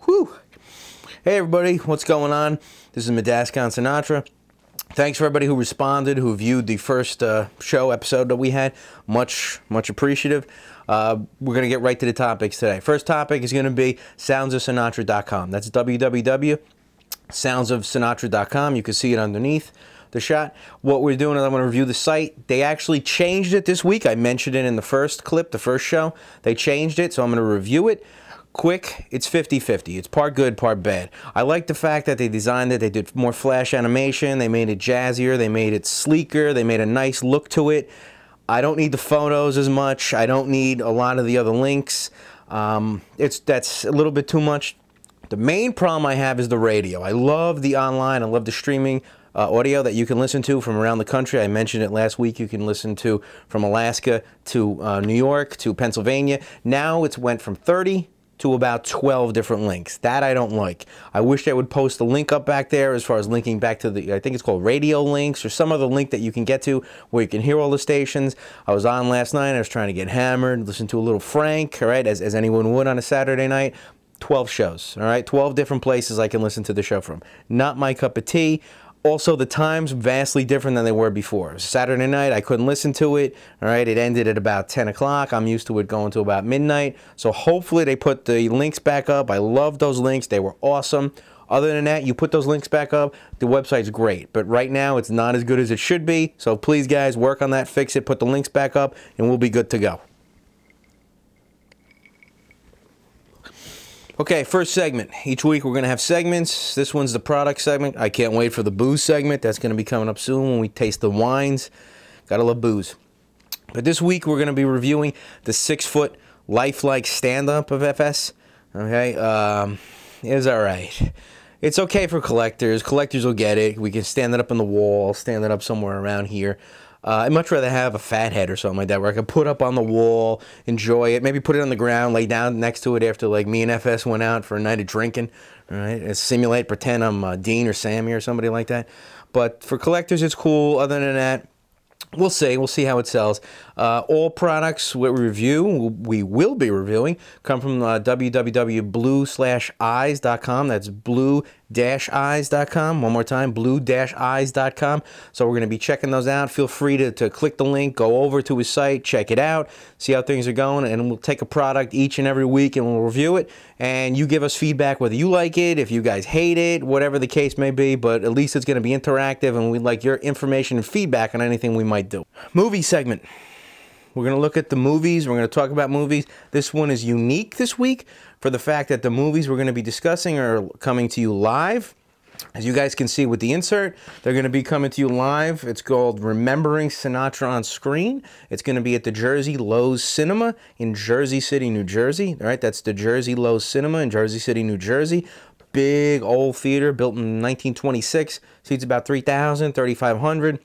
Whew. Hey everybody, what's going on? This is Medaska on Sinatra. Thanks for everybody who responded, who viewed the first show episode that we had. Much appreciative. We're going to get right to the topics today. First topic is going to be soundsofsinatra.com. That's www.soundsofsinatra.com. You can see it underneath the shot. What we're doing is I'm going to review the site. They actually changed it this week. I mentioned it in the first clip, the first show. They changed it, so I'm going to review it. Quick, it's 50-50. It's part good, part bad. I like the fact that they designed it. They did more flash animation. They made it jazzier. They made it sleeker. They made a nice look to it. I don't need the photos as much. I don't need a lot of the other links. That's a little bit too much. The main problem I have is the radio. I love the online. I love the streaming audio that you can listen to from around the country. I mentioned it last week. You can listen to from Alaska to New York to Pennsylvania. Now it's went from 30 to about 12 different links. That I don't like. I wish they would post a link up back there as far as linking back to the, I think it's called radio links or some other link that you can get to where you can hear all the stations. I was on last night. I was trying to get hammered, listen to a little Frank, all right, as anyone would on a Saturday night. 12 shows, all right? 12 different places I can listen to the show from. Not my cup of tea. Also, the times vastly different than they were before. Saturday night, I couldn't listen to it. All right, it ended at about 10 o'clock. I'm used to it going to about midnight. So hopefully they put the links back up. I love those links. They were awesome. Other than that, you put those links back up, the website's great. But right now, it's not as good as it should be. So please, guys, work on that, fix it, put the links back up, and we'll be good to go. Okay, first segment. Each week we're going to have segments. This one's the product segment. I can't wait for the booze segment. That's going to be coming up soon when we taste the wines. Gotta love booze. But this week we're going to be reviewing the 6-foot lifelike stand-up of FS. Okay, it's all right. It's okay for collectors. Collectors will get it. We can stand it up on the wall, stand it up somewhere around here. I'd much rather have a fat head or something like that where I can put up on the wall, enjoy it, maybe put it on the ground, lay down next to it after like me and FS went out for a night of drinking, all right, and simulate, pretend I'm Dean or Sammy or somebody like that. But for collectors, it's cool. Other than that, we'll see. We'll see how it sells. All products we will be reviewing, come from www.blue-eyes.com. That's blue-eyes.com. One more time, blue-eyes.com. So we're going to be checking those out. Feel free to click the link, go over to his site, check it out, see how things are going, and we'll take a product each and every week and we'll review it. And you give us feedback whether you like it, if you guys hate it, whatever the case may be, but at least it's going to be interactive and we'd like your information and feedback on anything we might do. Movie segment. We're going to look at the movies. We're going to talk about movies. This one is unique this week for the fact that the movies we're going to be discussing are coming to you live. As you guys can see with the insert, they're going to be coming to you live. It's called Remembering Sinatra on Screen. It's going to be at the Jersey Lowe's Cinema in Jersey City, New Jersey. All right, that's the Jersey Lowe's Cinema in Jersey City, New Jersey. Big old theater built in 1926. Seats about 3,000, 3,500.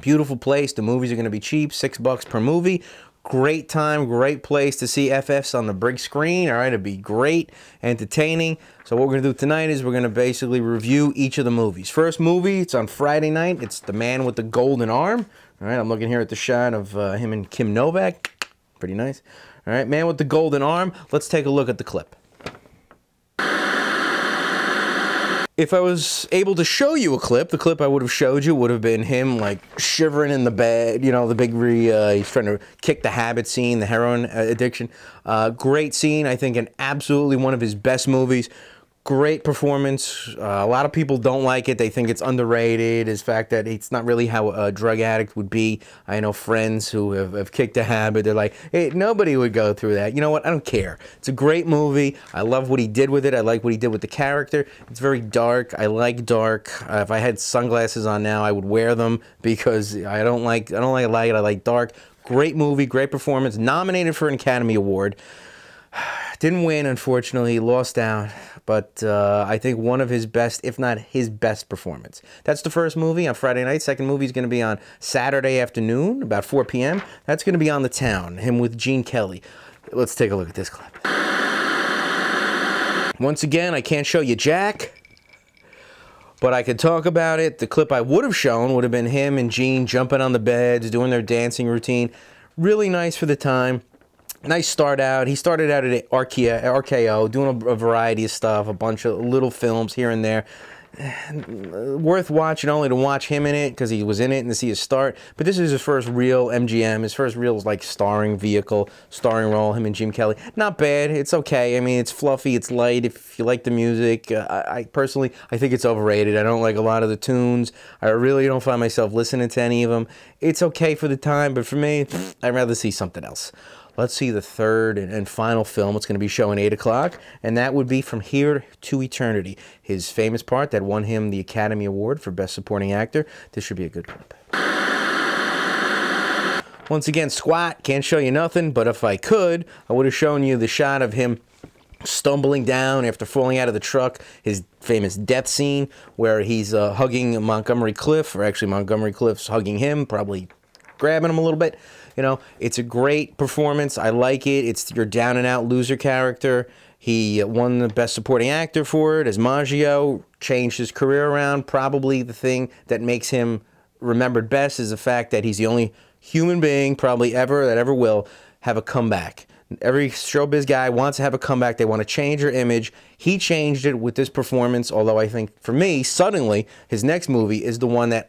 Beautiful place. The movies are going to be cheap, $6 per movie. Great time, great place to see FFs on the big screen. All right, it'll be great, entertaining. So what we're going to do tonight is we're going to basically review each of the movies. First movie, it's on Friday night. It's The Man with the Golden Arm. All right, I'm looking here at the shot of him and Kim Novak. Pretty nice. All right, Man with the Golden Arm. Let's take a look at the clip. If I was able to show you a clip, the clip I would have showed you would have been him like shivering in the bed, you know, the big he's trying to kick the habit scene, the heroin addiction. Great scene, I think, and absolutely one of his best movies. Great performance. A lot of people don't like it. They think it's underrated. Is the fact that it's not really how a drug addict would be. I know friends who have kicked a habit. They're like, hey, nobody would go through that. You know what? I don't care. It's a great movie. I love what he did with it. I like what he did with the character. It's very dark. I like dark. If I had sunglasses on now, I would wear them because I don't like light. I like dark. Great movie. Great performance. Nominated for an Academy Award. Didn't win, unfortunately. He lost out. But I think one of his best, if not his best performance. That's the first movie on Friday night. Second movie is going to be on Saturday afternoon, about 4 p.m. That's going to be On the Town, him with Gene Kelly. Let's take a look at this clip. Once again, I can't show you Jack, but I could talk about it. The clip I would have shown would have been him and Gene jumping on the beds, doing their dancing routine. Really nice for the time. Nice start out. He started out at RKO, doing a variety of stuff, a bunch of little films here and there. Worth watching only to watch him in it because he was in it and to see his start. But this is his first real MGM. His first real like starring vehicle, starring role. Him and Jim Kelly. Not bad. It's okay. I mean, it's fluffy. It's light. If you like the music, I personally think it's overrated. I don't like a lot of the tunes. I really don't find myself listening to any of them. It's okay for the time, but for me, I'd rather see something else. Let's see the third and final film. It's going to be showing 8 o'clock, and that would be From Here to Eternity, his famous part that won him the Academy Award for Best Supporting Actor. This should be a good clip. Once again, squat, can't show you nothing, but if I could, I would have shown you the shot of him stumbling down after falling out of the truck, his famous death scene where he's hugging Montgomery Clift, or actually Montgomery Clift's hugging him, probably grabbing him a little bit. You know, it's a great performance. I like it. It's your down and out loser character. He won the Best Supporting Actor for it as Maggio, changed his career around. Probably the thing that makes him remembered best is the fact that he's the only human being probably ever that ever will have a comeback. Every showbiz guy wants to have a comeback. They want to change their image. He changed it with this performance, although I think, for me, suddenly, his next movie is the one that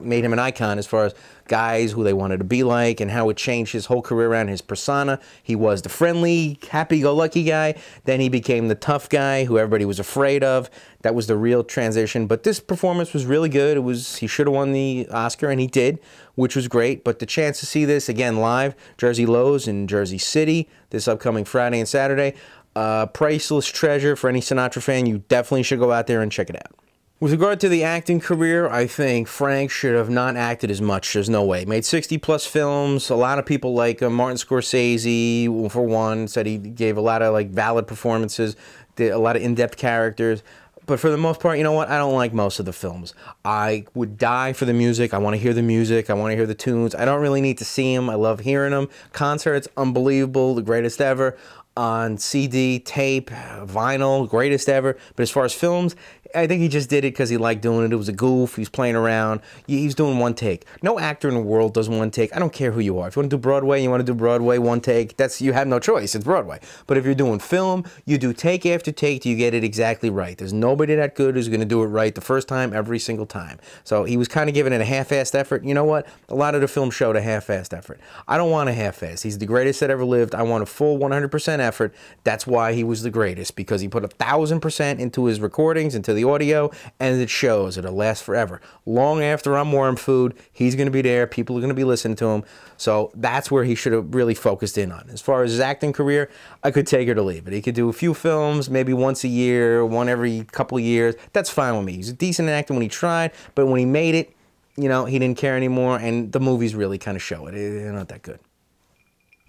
made him an icon as far as guys who they wanted to be like and how it changed his whole career around his persona. He was the friendly, happy-go-lucky guy. Then he became the tough guy who everybody was afraid of. That was the real transition. But this performance was really good. He should have won the Oscar, and he did, which was great. But the chance to see this, again, live, Jersey Lowe's in Jersey City, this upcoming Friday and Saturday, priceless treasure for any Sinatra fan. You definitely should go out there and check it out. With regard to the acting career, I think Frank should have not acted as much. There's no way. Made 60-plus films. A lot of people like him. Martin Scorsese, for one, said he gave a lot of like valid performances, did a lot of in-depth characters. But for the most part, you know what? I don't like most of the films. I would die for the music. I want to hear the music. I want to hear the tunes. I don't really need to see them. I love hearing them. Concerts, unbelievable, the greatest ever. On CD, tape, vinyl, greatest ever. But as far as films, I think he just did it because he liked doing it. It was a goof. He's playing around. He's doing one take. No actor in the world does one take. I don't care who you are. If you want to do Broadway, you want to do Broadway, one take. You have no choice. It's Broadway. But if you're doing film, you do take after take till you get it exactly right. There's nobody that good who's going to do it right the first time, every single time. So he was kind of giving it a half-assed effort. You know what? A lot of the film showed a half-assed effort. I don't want a half-ass. He's the greatest that ever lived. I want a full 100% effort. That's why he was the greatest, because he put 1,000% into his recordings, into the audio, and it shows. It'll last forever. Long after I'm worm food, he's going to be there. People are going to be listening to him. So that's where he should have really focused in on. As far as his acting career, I could take it or leave it. He could do a few films, maybe once a year, one every couple of years. That's fine with me. He's a decent actor when he tried, but when he made it, you know, he didn't care anymore, and the movies really kind of show it. They're not that good.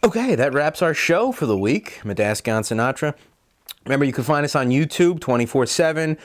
Okay, that wraps our show for the week. Medaska on Sinatra. Remember, you can find us on YouTube 24/7.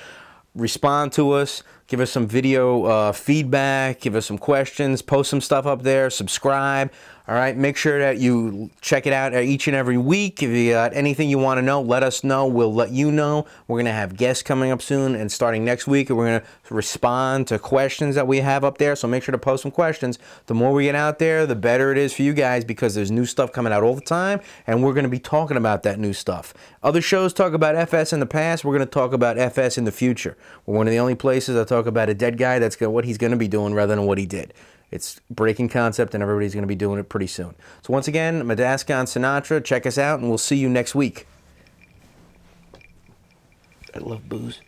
Respond to us. Give us some video feedback. Give us some questions. Post some stuff up there. Subscribe. All right, make sure that you check it out each and every week. If you got anything you want to know, let us know. We'll let you know. We're going to have guests coming up soon, and starting next week, we're going to respond to questions that we have up there. So make sure to post some questions. The more we get out there, the better it is for you guys, because there's new stuff coming out all the time, and we're going to be talking about that new stuff. Other shows talk about FS in the past. We're going to talk about FS in the future. We're one of the only places that talk about a dead guy. That's what he's going to be doing rather than what he did. It's breaking concept, and everybody's going to be doing it pretty soon. So once again, Medaska on Sinatra. Check us out, and we'll see you next week. I love booze.